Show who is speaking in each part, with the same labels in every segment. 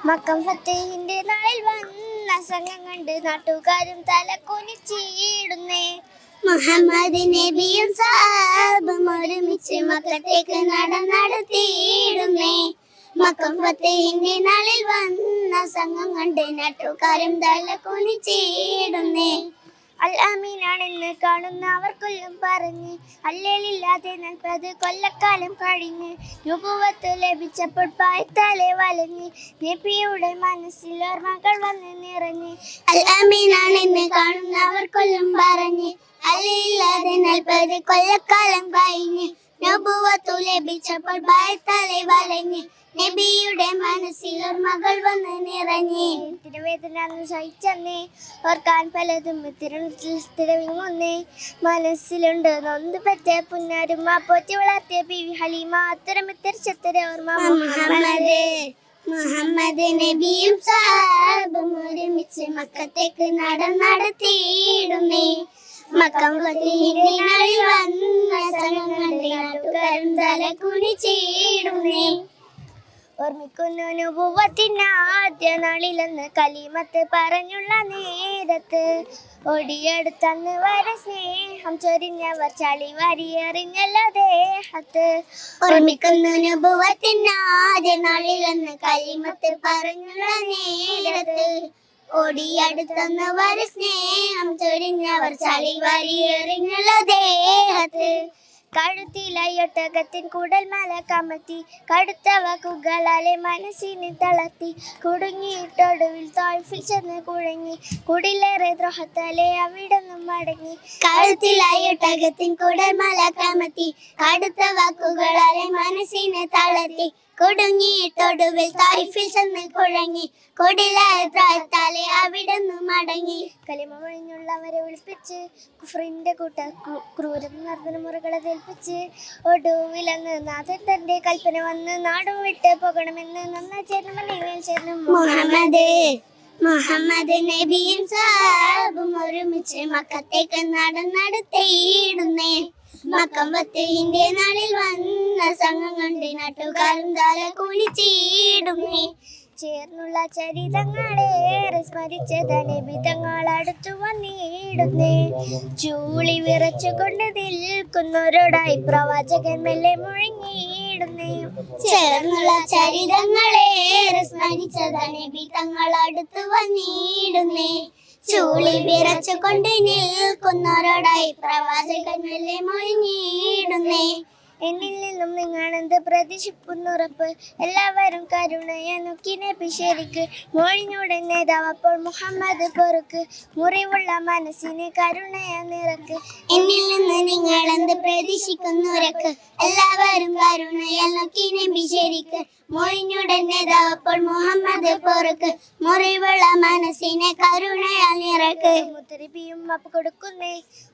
Speaker 1: മക്കം ഫത്തേഹിന്റെ നാളിൽ വന്ന സംഘം കണ്ട് നാട്ടുകാരും തലകുനിച്ചിടുന്നേ. മുഹമ്മദ് നബിയും സഹാബും ഒരുമിച്ച് മക്കത്തേക്ക് നടത്തിയിടുന്നേ. മക്കം ഫത്തേഹിന്റെ നാളിൽ വന്ന സംഘം കണ്ട് നാട്ടുകാരും തലകുനിച്ചിടുന്നേ. അൽ അമീനാണെന്ന് കാണുന്നവർക്കൊല്ലും പറഞ്ഞ് അല്ലേലില്ലാതെ 40 കൊല്ലക്കാലം കഴിഞ്ഞ് നുബുവത്ത് ലഭിച്ചപ്പോൾ പായത്താലെ വലഞ്ഞ് നബിയുടെ മനസ്സിൽ ഓർമ്മകൾ വന്ന് നിറഞ്ഞ്. അൽ അമീനാണെന്ന് കാണുന്നവർക്കൊല്ലും പറഞ്ഞ് അല്ലേലില്ലാതെ 40 കൊല്ലക്കാലം കഴിഞ്ഞ് നുബുവത്ത് ലഭിച്ചപ്പോൾ പായത്താലെ വലഞ്ഞ് നബിയുടെ മനസ്സിൽ ഓർമ്മകൾ വന്ന് നിറഞ്ഞേ. തിരുവേദന സഹിച്ചെന്നേ ഓർക്കാൻ പലതും തിരവിങ്ങുന്നേ. മനസ്സിലുണ്ട് നൊന്ത് പറ്റ പുന്നാരും പോറ്റി വളർത്തിയ ബീവി ഹലീമ അത്തരമിത്തരിച്ചത്തര ഓർമ്മ. മുഹമ്മദ് നബിയും സഹാബും ഒരുമിച്ച് മക്കത്തേക്ക് നടത്തിയിടുന്നേ. മക്കം ഫത്തേഹിന്റെ നാളിൽ വന്ന സംഘം കണ്ട് നാട്ടുകാരും തലകുനിച്ചിടുന്നേ. ഓർമ്മിക്കുന്നു നുബുവത്തിന്റെ ആദ്യ നാളിലെന്ന് കലിമത്ത് പറഞ്ഞുള്ള നേരത്ത് ഒടിയെടുത്തന്ന് വരെ സ്നേഹം ചൊരിഞ്ഞവർ ചളി വരിയെറിഞ്ഞല്ലോ ദേഹത്ത്. ഓർമ്മിക്കുന്നു നുബുവത്തിന്റെ ആദ്യ നാളിലെന്ന് കലിമത്ത് പറഞ്ഞുള്ള നേരത്ത് ഒടിയെടുത്തന്ന് വരെ സ്നേഹം ചൊരിഞ്ഞവർ ചളി വരിയെറിഞ്ഞല്ലോ ദേഹത്ത്. കഴുത്തിലയൊട്ടകത്തിൻ കുടൽ മല കമത്തി കടുത്ത വാക്കുകളാലെ മനസ്സിനെ തളർത്തി കുടുങ്ങിയിട്ടൊടുവിൽ തോൽഫിൽ ചെന്ന് കുഴങ്ങി കുടിലേറെ ദ്രോഹത്താലെ അവിടൊന്നും മടങ്ങി. കഴുത്തിലയൊട്ടകത്തിൻ കുടൽ മല കമത്തി കടുത്ത വാക്കുകളാലെ മനസ്സിനെ തളർത്തി കുടുങ്ങിയിട്ടൊടുവിൽ തോൽഫിൽ ചെന്ന് കുഴങ്ങി കുടിലേറെ ദ്രോഹത്താലെ അവിടൊന്നും മടങ്ങി. കലിമ ഒഴിഞ്ഞുള്ളവരെ വിളിപ്പിച്ച് കുഫ്രിന്റെ ക്രൂര മർദ്ദനമുറകളെ ധരിപ്പിച്ച് ഒടുവിലെന്ന് നാഥൻ തന്റെ കൽപ്പന വന്ന് നാടും വിട്ട് പോകണമെന്ന് നന്നായി ചേർന്നു. മുഹമ്മദ് നബിയും സഹാബും ഒരുമിച്ച് മക്കത്തേക്ക് നടത്തിയിടുന്നേ. മക്കം ഫത്തേഹിന്റെ നാളിൽ വന്ന സംഘം കണ്ട് നാട്ടുകാരും തലകുനിച്ചിടുന്നേ. ചേർന്നുള്ള ചരിതങ്ങളേറെ സ്മരിച്ചത് നബി തങ്ങൾ അടുത്തു വന്നിടുന്നേ. ചൂളി വിറച്ചുകൊണ്ട് നിൽക്കുന്നവരോടായി പ്രവാചകൻ മെല്ലെ മുഴങ്ങിയിടുന്നേ. ചേർന്നുള്ള ചരിതങ്ങളേറെ സ്മരിച്ചത് നബി തങ്ങൾ അടുത്തു വന്നിടുന്നേ. ചൂളി വിറച്ചുകൊണ്ട് നിൽക്കുന്നവരോടായി പ്രവാചകൻ മെല്ലെ മുഴങ്ങിയിടുന്നേ. എന്നിൽ നിന്നും നിങ്ങളെന്ത് പ്രതീക്ഷിക്കുന്നുറപ്പ് എല്ലാവരും കരുണയെ നോക്കി നബി ശരിക്ക് മോഴിഞ്ഞൂടെ നേതാവ് അപ്പോൾ മുഹമ്മദ് പൊറുക്ക് മുറിവുള്ള മനസ്സിനെ കരുണയ നിറക്ക്. എന്നിൽ നിന്ന് നിങ്ങളെന്ത് പ്രതീക്ഷിക്കുന്നുറക്ക് എല്ലാവരും കരുണയെ നോക്കി നബി ശരിക്ക് മോഴിഞ്ഞൂടെ നേതാവ് അപ്പോൾ മുഹമ്മദ് പൊറുക്ക് മുറിവുള്ള മനസ്സിനെ കരുണയ നിറക്ക്. മുത്തരിബിയും മാപ്പ് കൊടുക്കുന്നേ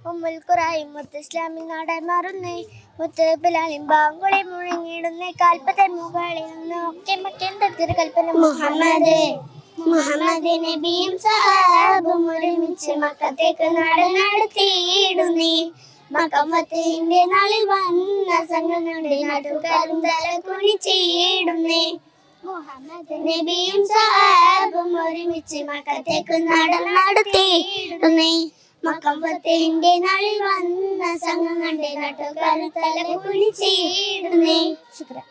Speaker 1: ഉമ്മുൽ ഖുറായും മുത്ത് ഇസ്ലാമിൽ നാടാൻ മാറുന്നേ. മുത്ത് ബിലാലിൻ ബാങ്കുളി മുഴങ്ങിയിടുന്നേ. കാൽപ്പതൻ മുകളിൽ നിന്ന് ഒക്കെ മക്കെന്തൊരു കൽപ്പന. മുഹമ്മദ് നബിയും സഹാബും ഒരുമിച്ച് മക്കത്തേക്ക് നടത്തിയിടുന്നേ. മക്കം ഫത്തേഹിന്റെ നാളിൽ വന്ന സംഘം കണ്ട് നാട്ടുകാരും തലകുനിച്ചിടുന്നേ. മുഹമ്മദ് നബിയും സഹാബും ഒരുമിച്ച് മക്കത്തേക്ക് നടത്തിയിടുന്നേ. മക്കം ഫത്തേഹിന്റെ നാളിൽ വന്ന സംഘം കണ്ട് നാട്ടുകാരും തലകുനിച്ചിടുന്നേ. ശുക്രാൻ.